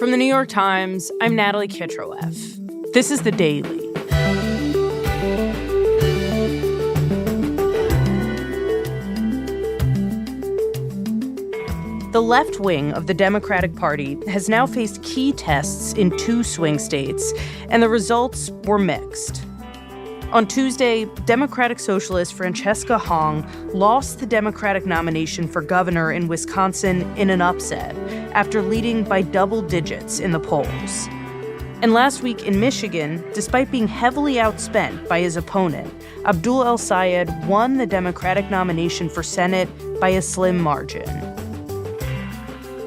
From the New York Times, I'm Natalie Kitroeff. This is The Daily. The left wing of the Democratic Party has now faced key tests in 2 swing states, and the results were mixed. On Tuesday, Democratic Socialist Francesca Hong lost the Democratic nomination for governor in Wisconsin in an upset after leading by double digits in the polls. And last week in Michigan, despite being heavily outspent by his opponent, Abdul El-Sayed won the Democratic nomination for Senate by a slim margin.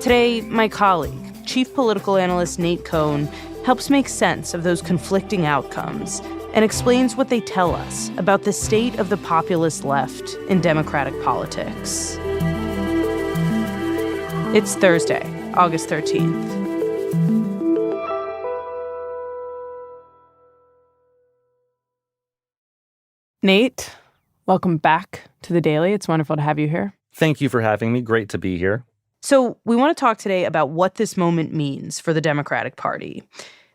Today, my colleague, Chief Political Analyst Nate Cohn, helps make sense of those conflicting outcomes and explains what they tell us about the state of the populist left in Democratic politics. It's Thursday, August 13th. Nate, welcome back to The Daily. It's wonderful to have you here. Thank you for having me. Great to be here. So we want to talk today about what this moment means for the Democratic Party.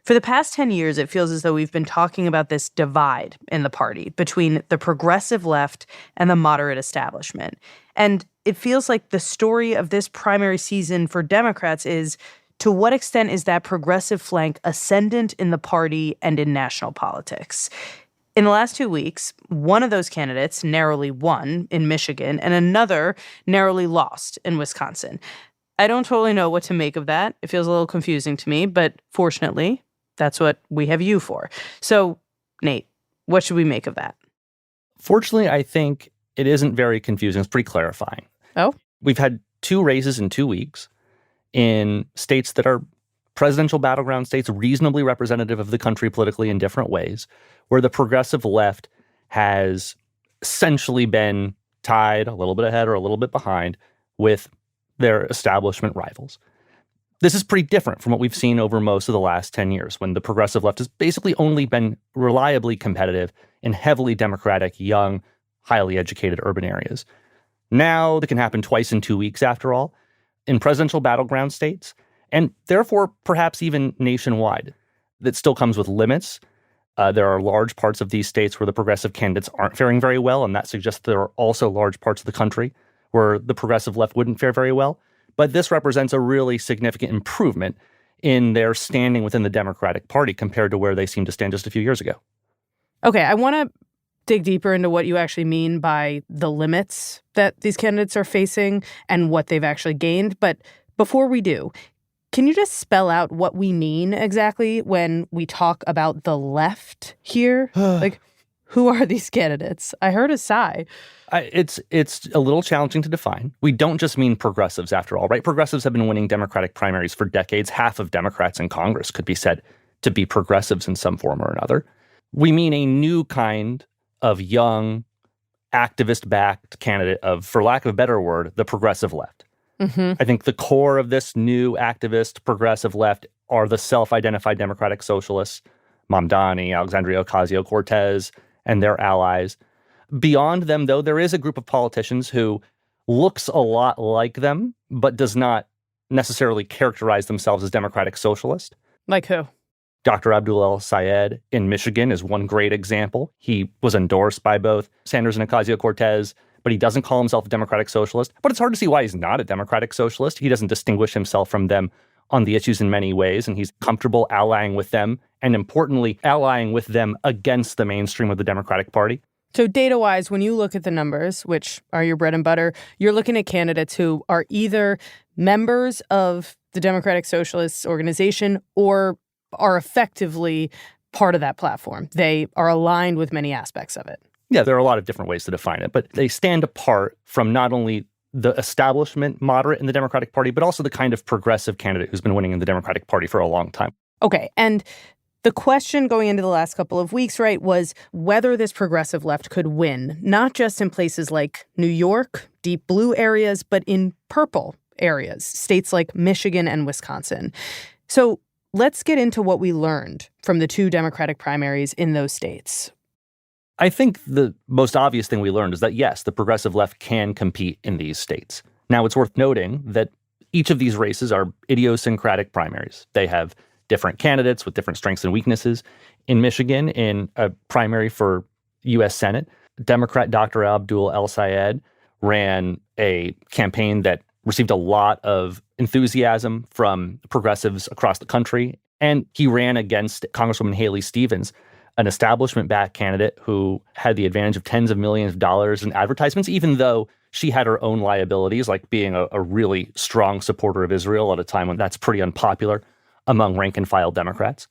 For the past 10 years, it feels as though we've been talking about this divide in the party between the progressive left and the moderate establishment. And it feels like the story of this primary season for Democrats is, to what extent is that progressive flank ascendant in the party and in national politics? In the last 2 weeks, one of those candidates narrowly won in Michigan and another narrowly lost in Wisconsin. I don't totally know what to make of that. It feels a little confusing to me, but fortunately, that's what we have you for. So, Nate, what should we make of that? Fortunately, I think it isn't very confusing. It's pretty clarifying. Oh? We've had 2 races in 2 weeks in states that are presidential battleground states, reasonably representative of the country politically in different ways, where the progressive left has essentially been tied a little bit ahead or a little bit behind with their establishment rivals. This is pretty different from what we've seen over most of the last 10 years, when the progressive left has basically only been reliably competitive in heavily Democratic, young, highly educated urban areas. Now, that can happen twice in 2 weeks, after all, in presidential battleground states, and therefore perhaps even nationwide. That still comes with limits. There are large parts of these states where the progressive candidates aren't faring very well, and that suggests there are also large parts of the country where the progressive left wouldn't fare very well. But this represents a really significant improvement in their standing within the Democratic Party compared to where they seemed to stand just a few years ago. Okay, I want to dig deeper into what you actually mean by the limits that these candidates are facing and what they've actually gained. But before we do, can you just spell out what we mean exactly when we talk about the left here? Like, who are these candidates? I heard a sigh. It's a little challenging to define. We don't just mean progressives, after all, right? Progressives have been winning Democratic primaries for decades. Half of Democrats in Congress could be said to be progressives in some form or another. We mean a new kind of young, activist-backed candidate of, for lack of a better word, the progressive left. Mm-hmm. I think the core of this new activist progressive left are the self-identified Democratic Socialists, Mamdani, Alexandria Ocasio-Cortez, and their allies. Beyond them, though, there is a group of politicians who looks a lot like them, but does not necessarily characterize themselves as Democratic Socialist. Like who? Dr. Abdul El-Sayed in Michigan is one great example. He was endorsed by both Sanders and Ocasio-Cortez, but he doesn't call himself a Democratic Socialist. But it's hard to see why he's not a Democratic Socialist. He doesn't distinguish himself from them on the issues in many ways, and he's comfortable allying with them, and importantly, allying with them against the mainstream of the Democratic Party. So data-wise, when you look at the numbers, which are your bread and butter, you're looking at candidates who are either members of the Democratic Socialists organization or are effectively part of that platform. They are aligned with many aspects of it. Yeah, there are a lot of different ways to define it, but they stand apart from not only the establishment moderate in the Democratic Party, but also the kind of progressive candidate who's been winning in the Democratic Party for a long time. Okay, and the question going into the last couple of weeks, right, was whether this progressive left could win, not just in places like New York, deep blue areas, but in purple areas, states like Michigan and Wisconsin. So let's get into what we learned from the 2 Democratic primaries in those states. I think the most obvious thing we learned is that, yes, the progressive left can compete in these states. Now, it's worth noting that Each of these races are idiosyncratic primaries. They have different candidates with different strengths and weaknesses. In Michigan, in a primary for U.S. Senate, Democrat Dr. Abdul El-Sayed ran a campaign that received a lot of enthusiasm from progressives across the country. And he ran against Congresswoman Haley Stevens, an establishment-backed candidate who had the advantage of tens of millions of dollars in advertisements, even though she had her own liabilities, like being a really strong supporter of Israel at a time when that's pretty unpopular among rank-and-file Democrats.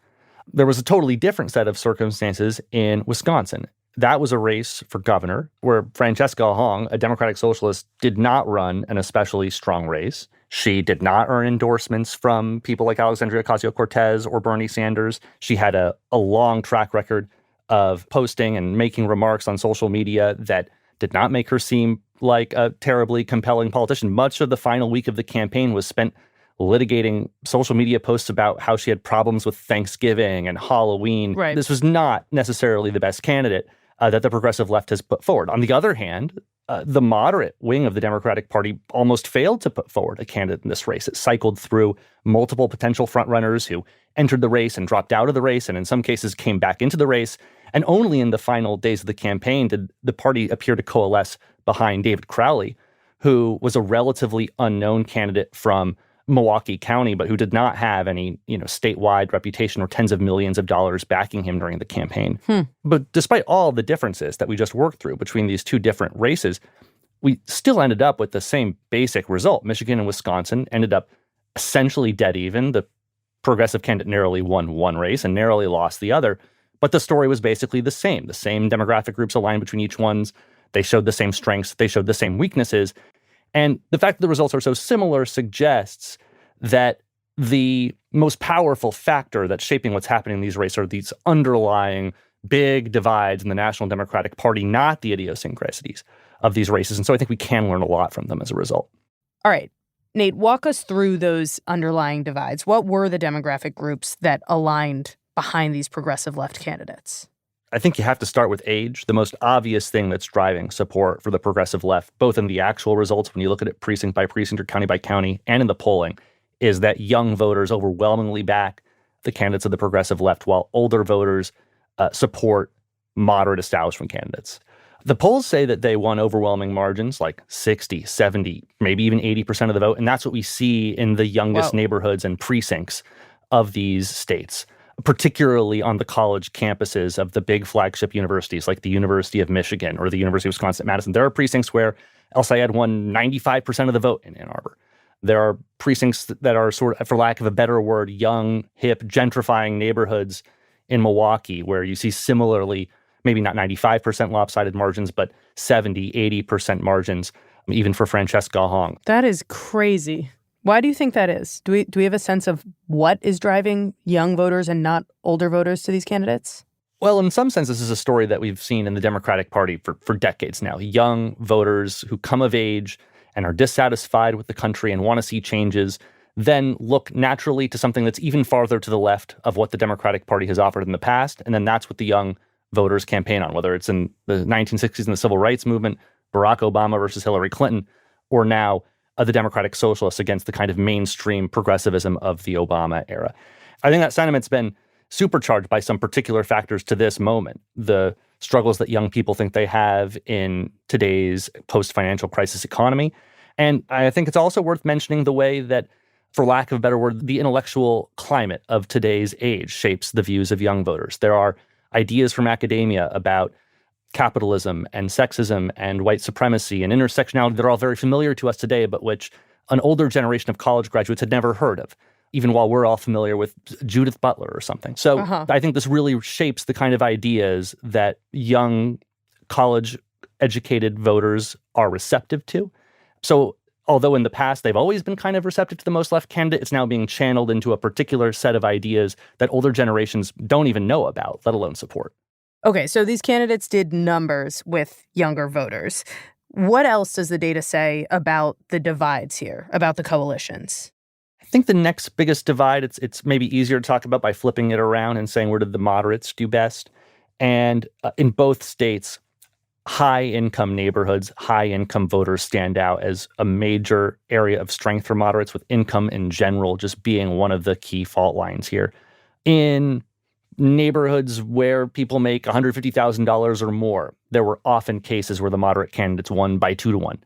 There was a totally different set of circumstances in Wisconsin. That was a race for governor where Francesca Hong, a Democratic socialist, did not run an especially strong race. She did not earn endorsements from people like Alexandria Ocasio-Cortez or Bernie Sanders. She had a long track record of posting and making remarks on social media that did not make her seem like a terribly compelling politician. Much of the final week of the campaign was spent litigating social media posts about how she had problems with Thanksgiving and Halloween. Right. This was not necessarily the best candidate that the progressive left has put forward. On the other hand, the moderate wing of the Democratic Party almost failed to put forward a candidate in this race. It cycled through multiple potential frontrunners who entered the race and dropped out of the race, and in some cases came back into the race. And only in the final days of the campaign did the party appear to coalesce behind David Crowley, who was a relatively unknown candidate from Milwaukee County, but who did not have any, statewide reputation or tens of millions of dollars backing him during the campaign. But despite all the differences that we just worked through between these two different races, we still ended up with the same basic result. Michigan and Wisconsin ended up essentially dead even. The progressive candidate narrowly won one race and narrowly lost the other. But the story was basically the same. The same demographic groups aligned between each ones. They showed the same strengths. They showed the same weaknesses. And the fact that the results are so similar suggests that the most powerful factor that's shaping what's happening in these races are these underlying big divides in the National Democratic Party, not the idiosyncrasies of these races. And so I think we can learn a lot from them as a result. All right. Nate, walk us through those underlying divides. What were the demographic groups that aligned behind these progressive left candidates? I think you have to start with age. The most obvious thing that's driving support for the progressive left, both in the actual results when you look at it precinct by precinct or county by county, and in the polling, is that young voters overwhelmingly back the candidates of the progressive left, while older voters support moderate establishment candidates. The polls say that they won overwhelming margins, like 60, 70, maybe even 80% of the vote. And that's what we see in the youngest neighborhoods and precincts of these states, particularly on the college campuses of the big flagship universities like the University of Michigan or the University of Wisconsin-Madison. There are precincts where El-Sayed won 95% of the vote in Ann Arbor. There are precincts that are sort of, for lack of a better word, young, hip, gentrifying neighborhoods in Milwaukee where you see similarly, maybe not 95% lopsided margins, but 70, 80% margins, even for Francesca Hong. That is crazy. Why do you think that is? Do we have a sense of what is driving young voters and not older voters to these candidates? Well, in some sense, this is a story that we've seen in the Democratic Party for decades now. Young voters who come of age and are dissatisfied with the country and want to see changes, then look naturally to something that's even farther to the left of what the Democratic Party has offered in the past. And then that's what the young voters campaign on, whether it's in the 1960s and the civil rights movement, Barack Obama versus Hillary Clinton, or now the Democratic Socialists against the kind of mainstream progressivism of the Obama era. I think that sentiment's been supercharged by some particular factors to this moment. The struggles that young people think they have in today's post-financial crisis economy. And I think it's also worth mentioning the way that, for lack of a better word, the intellectual climate of today's age shapes the views of young voters. There are ideas from academia about capitalism and sexism and white supremacy and intersectionality that are all very familiar to us today, but which an older generation of college graduates had never heard of, even while we're all familiar with Judith Butler or something. So I think this really shapes the kind of ideas that young college-educated voters are receptive to. So although in the past they've always been kind of receptive to the most left candidate, it's now being channeled into a particular set of ideas that older generations don't even know about, let alone support. Okay, so these candidates did numbers with younger voters. What else does the data say about the divides here, about the coalitions? I think the next biggest divide, it's maybe easier to talk about by flipping it around and saying, where did the moderates do best? And in both states, high-income neighborhoods, high-income voters stand out as a major area of strength for moderates, with income in general just being one of the key fault lines here. In neighborhoods where people make $150,000 or more, there were often cases where the moderate candidates won by 2-1.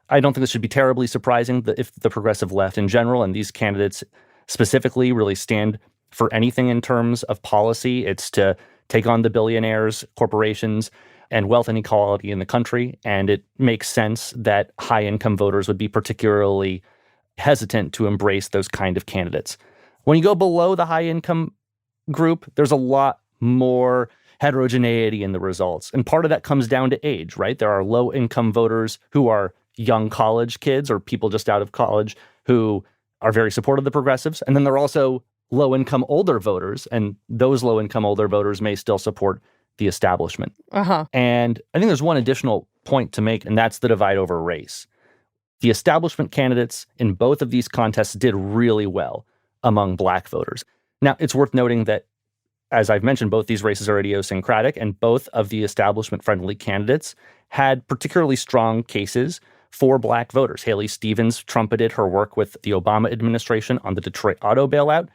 I don't think this should be terribly surprising that if the progressive left in general and these candidates specifically really stand for anything in terms of policy, it's to take on the billionaires, corporations, and wealth inequality in the country. And it makes sense that high-income voters would be particularly hesitant to embrace those kind of candidates. When you go below the high-income group, there's a lot more heterogeneity in the results. And part of that comes down to age, right? There are low-income voters who are young college kids or people just out of college who are very supportive of the progressives. And then there are also low-income older voters, and those low-income older voters may still support the establishment. And I think there's one additional point to make, and that's the divide over race. The establishment candidates in both of these contests did really well among Black voters. Now, it's worth noting that, as I've mentioned, both these races are idiosyncratic, and both of the establishment-friendly candidates had particularly strong cases for Black voters. Haley Stevens trumpeted her work with the Obama administration on the Detroit auto bailout.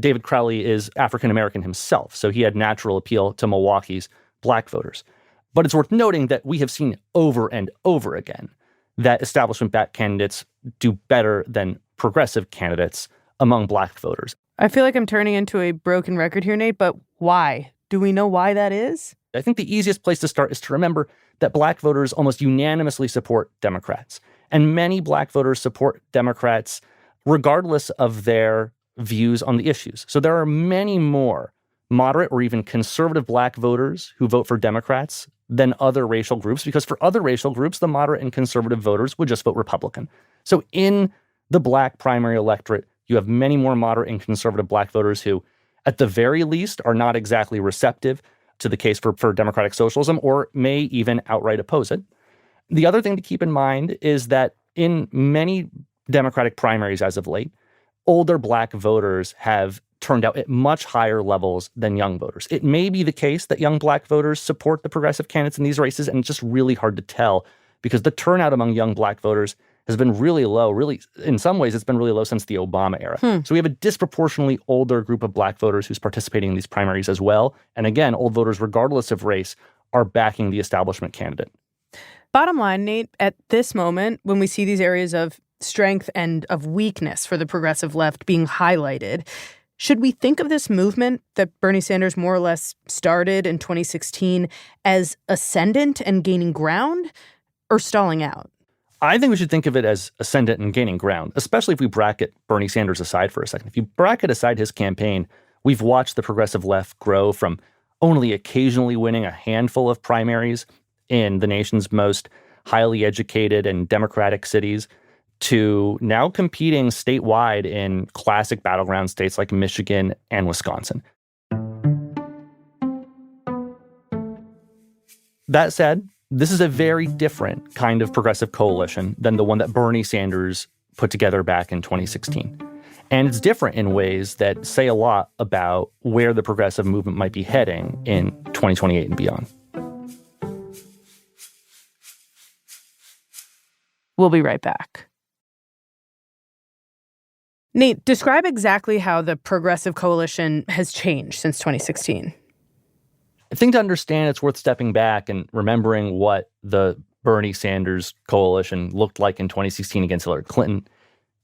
David Crowley is African-American himself, so he had natural appeal to Milwaukee's Black voters. But it's worth noting that we have seen over and over again that establishment-backed candidates do better than progressive candidates among Black voters. I feel like I'm turning into a broken record here, Nate, but why? Do we know why that is? I think the easiest place to start is to remember that Black voters almost unanimously support Democrats. And many Black voters support Democrats regardless of their views on the issues. So there are many more moderate or even conservative Black voters who vote for Democrats than other racial groups, because for other racial groups, the moderate and conservative voters would just vote Republican. So in the Black primary electorate, you have many more moderate and conservative Black voters who, at the very least, are not exactly receptive to the case for democratic socialism or may even outright oppose it. The other thing to keep in mind is that in many Democratic primaries as of late, older Black voters have turned out at much higher levels than young voters. It may be the case that young Black voters support the progressive candidates in these races, and it's just really hard to tell because the turnout among young Black voters has been really low. Really, in some ways, it's been really low since the Obama era. So we have a disproportionately older group of Black voters who's participating in these primaries as well. And again, old voters, regardless of race, are backing the establishment candidate. Bottom line, Nate, at this moment, when we see these areas of strength and of weakness for the progressive left being highlighted, should we think of this movement that Bernie Sanders more or less started in 2016 as ascendant and gaining ground or stalling out? I think we should think of it as ascendant and gaining ground, especially if we bracket Bernie Sanders aside for a second. If you bracket aside his campaign, we've watched the progressive left grow from only occasionally winning a handful of primaries in the nation's most highly educated and democratic cities to now competing statewide in classic battleground states like Michigan and Wisconsin. That said, this is a very different kind of progressive coalition than the one that Bernie Sanders put together back in 2016. And it's different in ways that say a lot about where the progressive movement might be heading in 2028 and beyond. We'll be right back. Nate, describe exactly how the progressive coalition has changed since 2016. I think to understand, it's worth stepping back and remembering what the Bernie Sanders coalition looked like in 2016 against Hillary Clinton.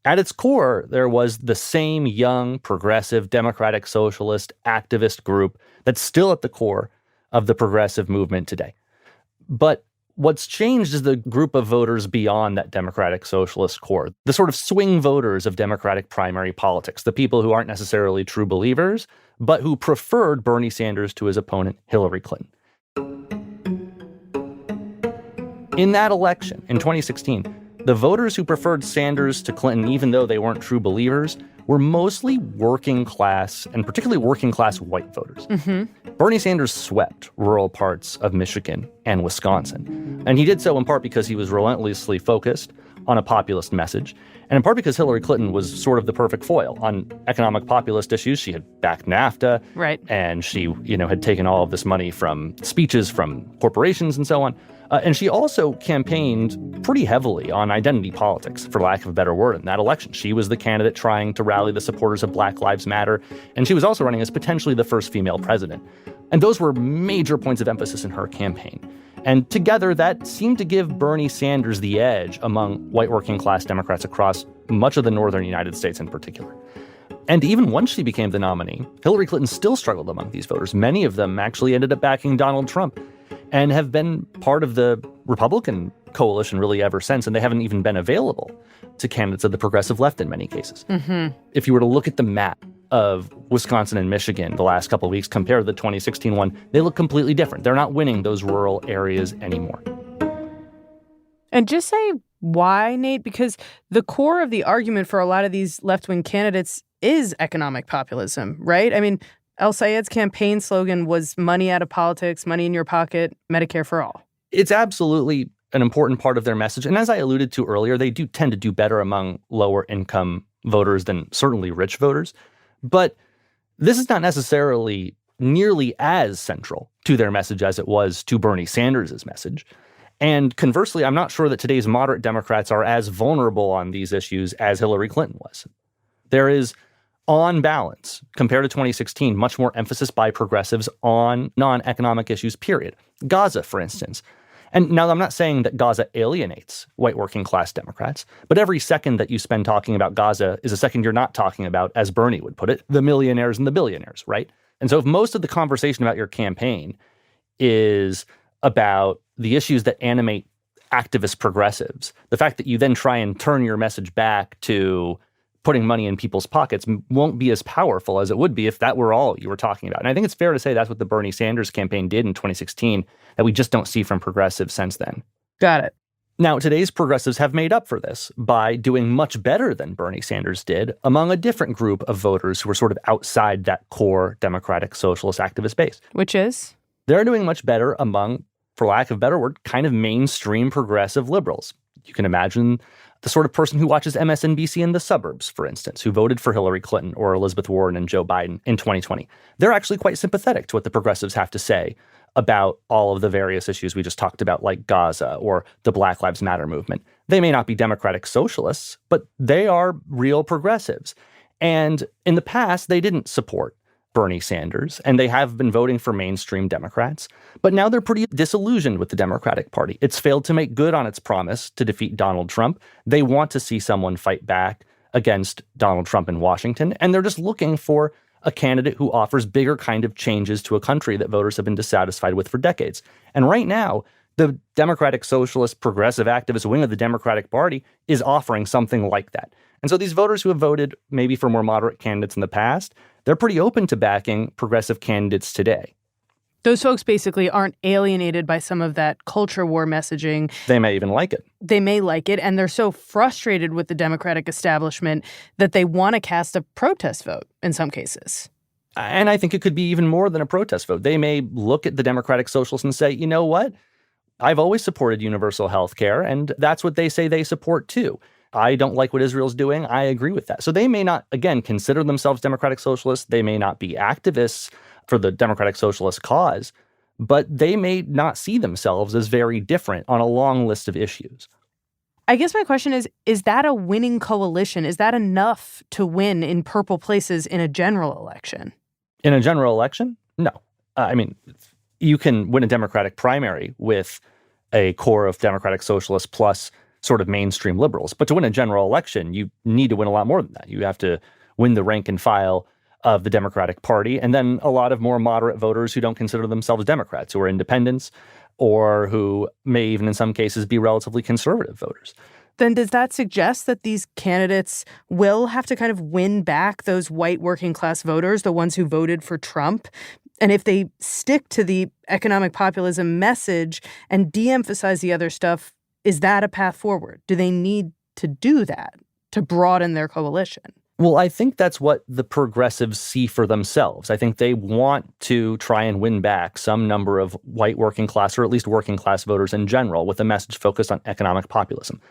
At its core, there was the same young, progressive, democratic, socialist, activist group that's still at the core of the progressive movement today. But what's changed is the group of voters beyond that democratic socialist core, the sort of swing voters of democratic primary politics, the people who aren't necessarily true believers, but who preferred Bernie Sanders to his opponent, Hillary Clinton. In that election, in 2016, the voters who preferred Sanders to Clinton, even though they weren't true believers, were mostly working class, and particularly working class white voters. Bernie Sanders swept rural parts of Michigan and Wisconsin. And he did so in part because he was relentlessly focused on a populist message, and in part because Hillary Clinton was sort of the perfect foil. On economic populist issues, she had backed NAFTA, right, and she, had taken all of this money from speeches from corporations and so on. And she also campaigned pretty heavily on identity politics, for lack of a better word, in that election. She was the candidate trying to rally the supporters of Black Lives Matter, and she was also running as potentially the first female president. And those were major points of emphasis in her campaign. And together, that seemed to give Bernie Sanders the edge among white working-class Democrats across much of the northern United States in particular. And even once she became the nominee, Hillary Clinton still struggled among these voters. Many of them actually ended up backing Donald Trump and have been part of the Republican coalition really ever since, and they haven't even been available to candidates of the progressive left in many cases. Mm-hmm. If you were to look at the map of Wisconsin and Michigan the last couple of weeks compared to the 2016 one, they look completely different. They're not winning those rural areas anymore. And just say why, Nate, because the core of the argument for a lot of these left-wing candidates is economic populism, right? I mean, El-Sayed's campaign slogan was money out of politics, money in your pocket, Medicare for all. It's absolutely an important part of their message. And as I alluded to earlier, they do tend to do better among lower income voters than certainly rich voters. But this is not necessarily nearly as central to their message as it was to Bernie Sanders' message. And conversely, I'm not sure that today's moderate Democrats are as vulnerable on these issues as Hillary Clinton was. There is, on balance, compared to 2016, much more emphasis by progressives on non-economic issues, period. Gaza, for instance. And now I'm not saying that Gaza alienates white working class Democrats, but every second that you spend talking about Gaza is a second you're not talking about, as Bernie would put it, the millionaires and the billionaires, right? And so if most of the conversation about your campaign is about the issues that animate activist progressives, the fact that you then try and turn your message back to putting money in people's pockets won't be as powerful as it would be if that were all you were talking about. And I think it's fair to say that's what the Bernie Sanders campaign did in 2016 that we just don't see from progressives since then. Got it. Now, today's progressives have made up for this by doing much better than Bernie Sanders did among a different group of voters who are sort of outside that core Democratic Socialist activist base. Which is? They're doing much better among, for lack of a better word, kind of mainstream progressive liberals. You can imagine the sort of person who watches MSNBC in the suburbs, for instance, who voted for Hillary Clinton or Elizabeth Warren and Joe Biden in 2020. They're actually quite sympathetic to what the progressives have to say about all of the various issues we just talked about, like Gaza or the Black Lives Matter movement. They may not be democratic socialists, but they are real progressives. And in the past, they didn't support Bernie Sanders, and they have been voting for mainstream Democrats. But now they're pretty disillusioned with the Democratic Party. It's failed to make good on its promise to defeat Donald Trump. They want to see someone fight back against Donald Trump in Washington, and they're just looking for a candidate who offers bigger kind of changes to a country that voters have been dissatisfied with for decades. And right now, the Democratic Socialist Progressive Activist wing of the Democratic Party is offering something like that. And so these voters who have voted maybe for more moderate candidates in the past, they're pretty open to backing progressive candidates today. Those folks basically aren't alienated by some of that culture war messaging. They may even like it. They may like it, and they're so frustrated with the Democratic establishment that they want to cast a protest vote in some cases. And I think it could be even more than a protest vote. They may look at the Democratic Socialists and say, you know what? I've always supported universal health care, and that's what they say they support too. I don't like what Israel's doing. I agree with that. So they may not, again, consider themselves democratic socialists. They may not be activists for the democratic socialist cause, but they may not see themselves as very different on a long list of issues. I guess my question is that a winning coalition? Is that enough to win in purple places in a general election? In a general election? No. I mean, you can win a Democratic primary with a core of democratic socialists plus sort of mainstream liberals. But to win a general election, you need to win a lot more than that. You have to win the rank and file of the Democratic Party, and then a lot of more moderate voters who don't consider themselves Democrats, who are independents, or who may even in some cases be relatively conservative voters. Then does that suggest that these candidates will have to kind of win back those white working class voters, the ones who voted for Trump? And if they stick to the economic populism message and de-emphasize the other stuff, is that a path forward? Do they need to do that to broaden their coalition? Well, I think that's what the progressives see for themselves. I think they want to try and win back some number of white working class, or at least working class voters in general, with a message focused on economic populism.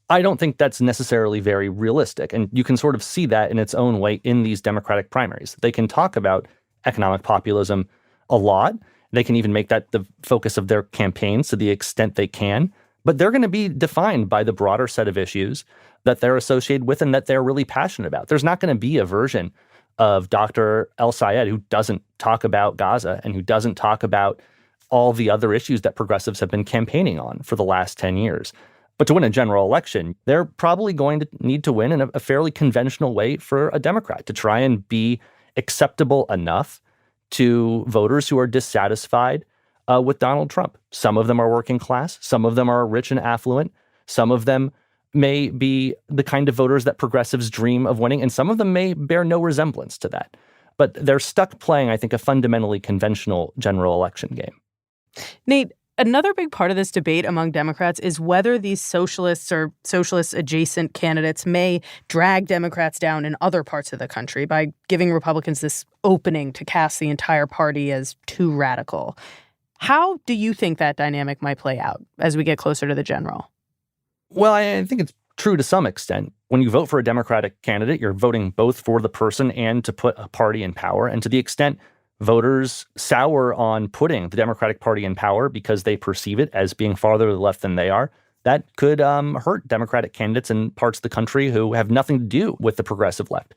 I don't think that's necessarily very realistic. And you can sort of see that in its own way in these Democratic primaries. They can talk about economic populism a lot. They can even make that the focus of their campaigns to the extent they can. But they're going to be defined by the broader set of issues that they're associated with and that they're really passionate about. There's not going to be a version of Dr. El-Sayed who doesn't talk about Gaza and who doesn't talk about all the other issues that progressives have been campaigning on for the last 10 years. But to win a general election, they're probably going to need to win in a fairly conventional way for a Democrat to try and be acceptable enough to voters who are dissatisfied with Donald Trump. Some of them are working class. Some of them are rich and affluent. Some of them may be the kind of voters that progressives dream of winning, and some of them may bear no resemblance to that. But they're stuck playing, I think, a fundamentally conventional general election game. Nate, another big part of this debate among Democrats is whether these socialists or socialist-adjacent candidates may drag Democrats down in other parts of the country by giving Republicans this opening to cast the entire party as too radical. How do you think that dynamic might play out as we get closer to the general? Well, I think it's true to some extent. When you vote for a Democratic candidate, you're voting both for the person and to put a party in power. And to the extent voters sour on putting the Democratic Party in power because they perceive it as being farther to the left than they are, that could hurt Democratic candidates in parts of the country who have nothing to do with the progressive left.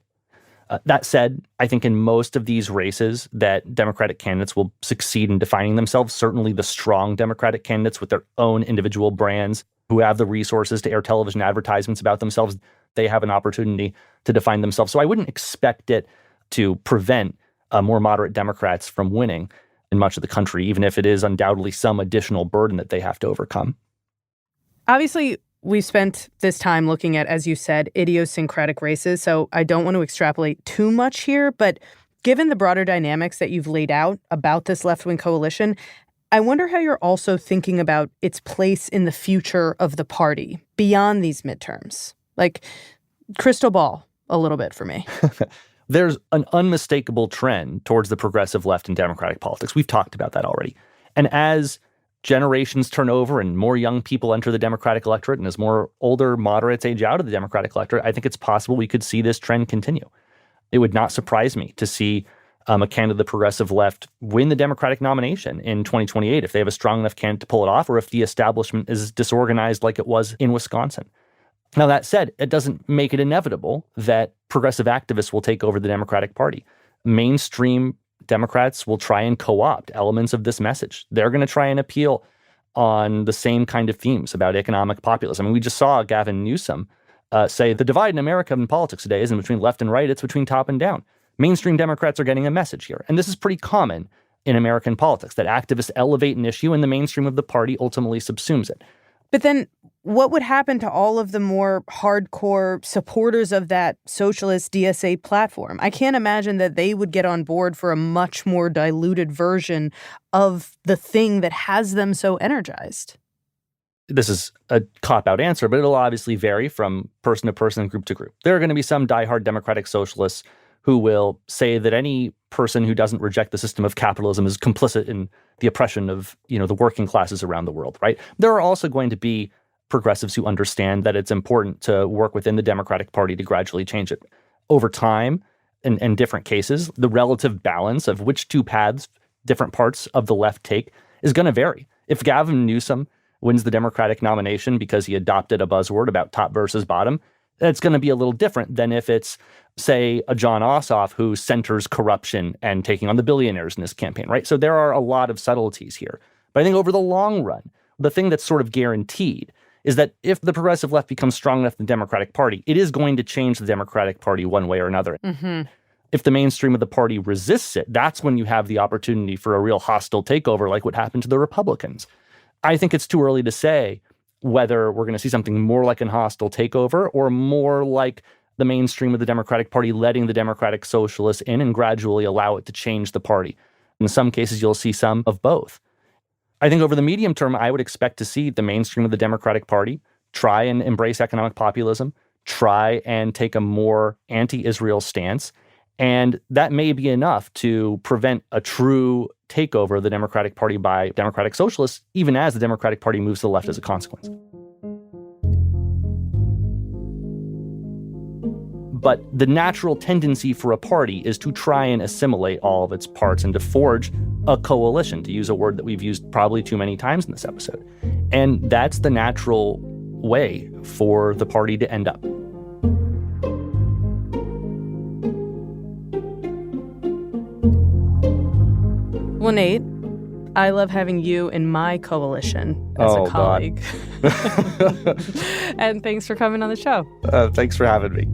That said, I think in most of these races that Democratic candidates will succeed in defining themselves. Certainly the strong Democratic candidates with their own individual brands who have the resources to air television advertisements about themselves, they have an opportunity to define themselves. So I wouldn't expect it to prevent more moderate Democrats from winning in much of the country, even if it is undoubtedly some additional burden that they have to overcome. Obviously, we've spent this time looking at, as you said, idiosyncratic races, so I don't want to extrapolate too much here, but given the broader dynamics that you've laid out about this left-wing coalition, I wonder how you're also thinking about its place in the future of the party beyond these midterms. Like, crystal ball a little bit for me. There's an unmistakable trend towards the progressive left in Democratic politics. We've talked about that already. And as generations turn over and more young people enter the Democratic electorate, and as more older moderates age out of the Democratic electorate, I think it's possible we could see this trend continue. It would not surprise me to see a candidate of the progressive left win the Democratic nomination in 2028 if they have a strong enough candidate to pull it off, or if the establishment is disorganized like it was in Wisconsin. Now, that said, it doesn't make it inevitable that progressive activists will take over the Democratic Party. Mainstream Democrats will try and co-opt elements of this message. They're going to try and appeal on the same kind of themes about economic populism. I mean, we just saw Gavin Newsom say the divide in America in politics today isn't between left and right, it's between top and down. Mainstream Democrats are getting a message here. And this is pretty common in American politics, that activists elevate an issue and the mainstream of the party ultimately subsumes it. But then what would happen to all of the more hardcore supporters of that socialist DSA platform? I can't imagine that they would get on board for a much more diluted version of the thing that has them so energized. This is a cop-out answer, but it'll obviously vary from person to person and group to group. There are going to be some diehard democratic socialists who will say that any person who doesn't reject the system of capitalism is complicit in the oppression of, the working classes around the world, right? There are also going to be progressives who understand that it's important to work within the Democratic Party to gradually change it. Over time, in different cases, the relative balance of which two paths different parts of the left take is going to vary. If Gavin Newsom wins the Democratic nomination because he adopted a buzzword about top versus bottom, that's going to be a little different than if it's, say, a John Ossoff who centers corruption and taking on the billionaires in his campaign, right? So there are a lot of subtleties here. But I think over the long run, the thing that's sort of guaranteed is that if the progressive left becomes strong enough in the Democratic Party, it is going to change the Democratic Party one way or another. Mm-hmm. If the mainstream of the party resists it, that's when you have the opportunity for a real hostile takeover like what happened to the Republicans. I think it's too early to say whether we're going to see something more like a hostile takeover or more like the mainstream of the Democratic Party letting the Democratic Socialists in and gradually allow it to change the party. In some cases, you'll see some of both. I think over the medium term, I would expect to see the mainstream of the Democratic Party try and embrace economic populism, try and take a more anti-Israel stance. And that may be enough to prevent a true takeover of the Democratic Party by Democratic Socialists, even as the Democratic Party moves to the left as a consequence. But the natural tendency for a party is to try and assimilate all of its parts and to forge a coalition, to use a word that we've used probably too many times in this episode. And that's the natural way for the party to end up. Well, Nate, I love having you in my coalition as a colleague. And thanks for coming on the show. Thanks for having me.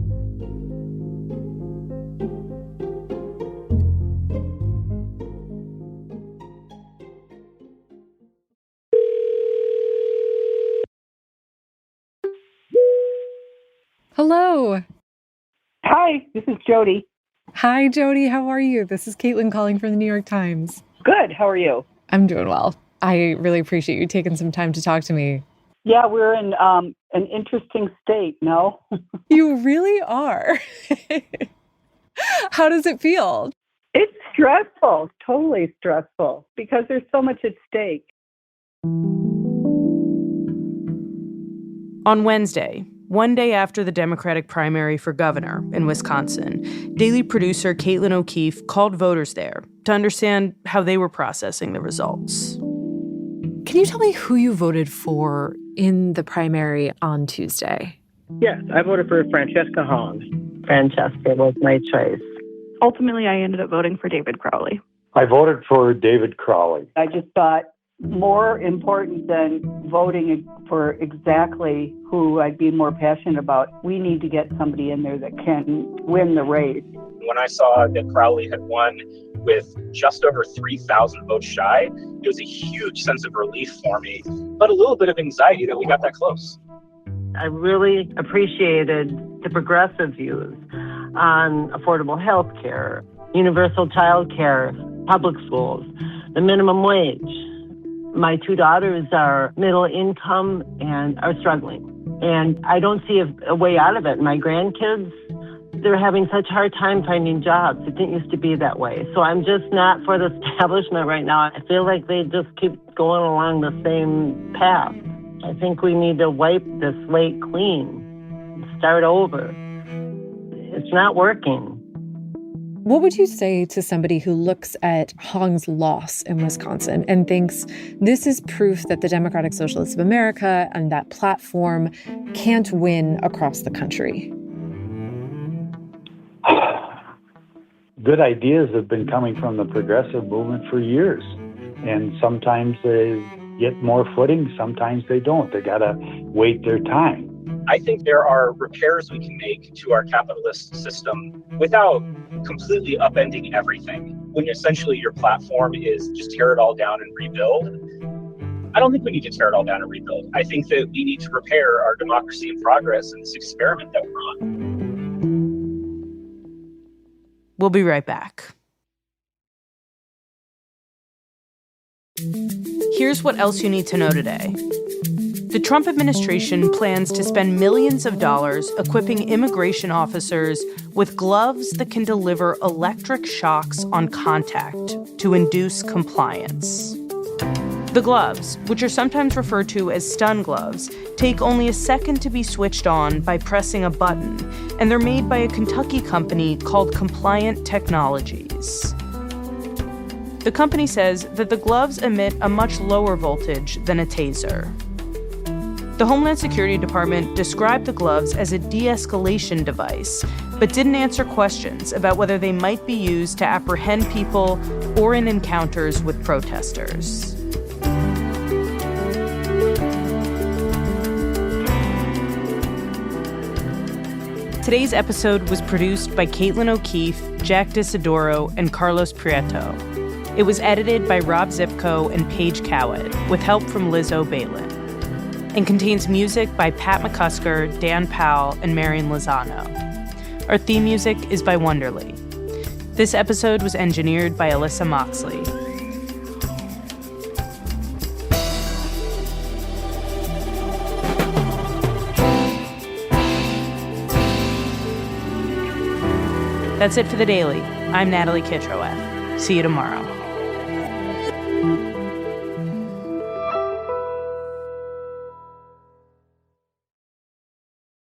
Hello. Hi, this is Jody. Hi, Jody. How are you? This is Caitlin calling from the New York Times. Good. How are you? I'm doing well. I really appreciate you taking some time to talk to me. Yeah, we're in an interesting state, no? You really are. How does it feel? It's stressful, totally stressful, because there's so much at stake. On Wednesday, one day after the Democratic primary for governor in Wisconsin, Daily producer Caitlin O'Keefe called voters there to understand how they were processing the results. Can you tell me who you voted for in the primary on Tuesday? Yes, I voted for Francesca Hong. Francesca was my choice. Ultimately, I ended up voting for David Crowley. I voted for David Crowley. I just thought more important than voting for exactly who I'd be more passionate about, we need to get somebody in there that can win the race. When I saw that Crowley had won with just over 3,000 votes shy, it was a huge sense of relief for me, but a little bit of anxiety that we got that close. I really appreciated the progressive views on affordable health care, universal child care, public schools, the minimum wage. My two daughters are middle income and are struggling. And I don't see a way out of it. My grandkids, they're having such a hard time finding jobs. It didn't used to be that way. So I'm just not for the establishment right now. I feel like they just keep going along the same path. I think we need to wipe the slate clean, start over. It's not working. What would you say to somebody who looks at Hong's loss in Wisconsin and thinks this is proof that the Democratic Socialists of America and that platform can't win across the country? Good ideas have been coming from the progressive movement for years. And sometimes they get more footing, sometimes they don't. They got to wait their time. I think there are repairs we can make to our capitalist system without completely upending everything. When essentially your platform is just tear it all down and rebuild, I don't think we need to tear it all down and rebuild. I think that we need to repair our democracy in progress and this experiment that we're on. We'll be right back. Here's what else you need to know today. The Trump administration plans to spend millions of dollars equipping immigration officers with gloves that can deliver electric shocks on contact to induce compliance. The gloves, which are sometimes referred to as stun gloves, take only a second to be switched on by pressing a button, and they're made by a Kentucky company called Compliant Technologies. The company says that the gloves emit a much lower voltage than a taser. The Homeland Security Department described the gloves as a de-escalation device, but didn't answer questions about whether they might be used to apprehend people or in encounters with protesters. Today's episode was produced by Caitlin O'Keefe, Jack Disidoro, and Carlos Prieto. It was edited by Rob Zipko and Paige Cowett, with help from Liz O'Balin, and contains music by Pat McCusker, Dan Powell, and Marion Lozano. Our theme music is by Wonderly. This episode was engineered by Alyssa Moxley. That's it for The Daily. I'm Natalie Kitroeff. See you tomorrow.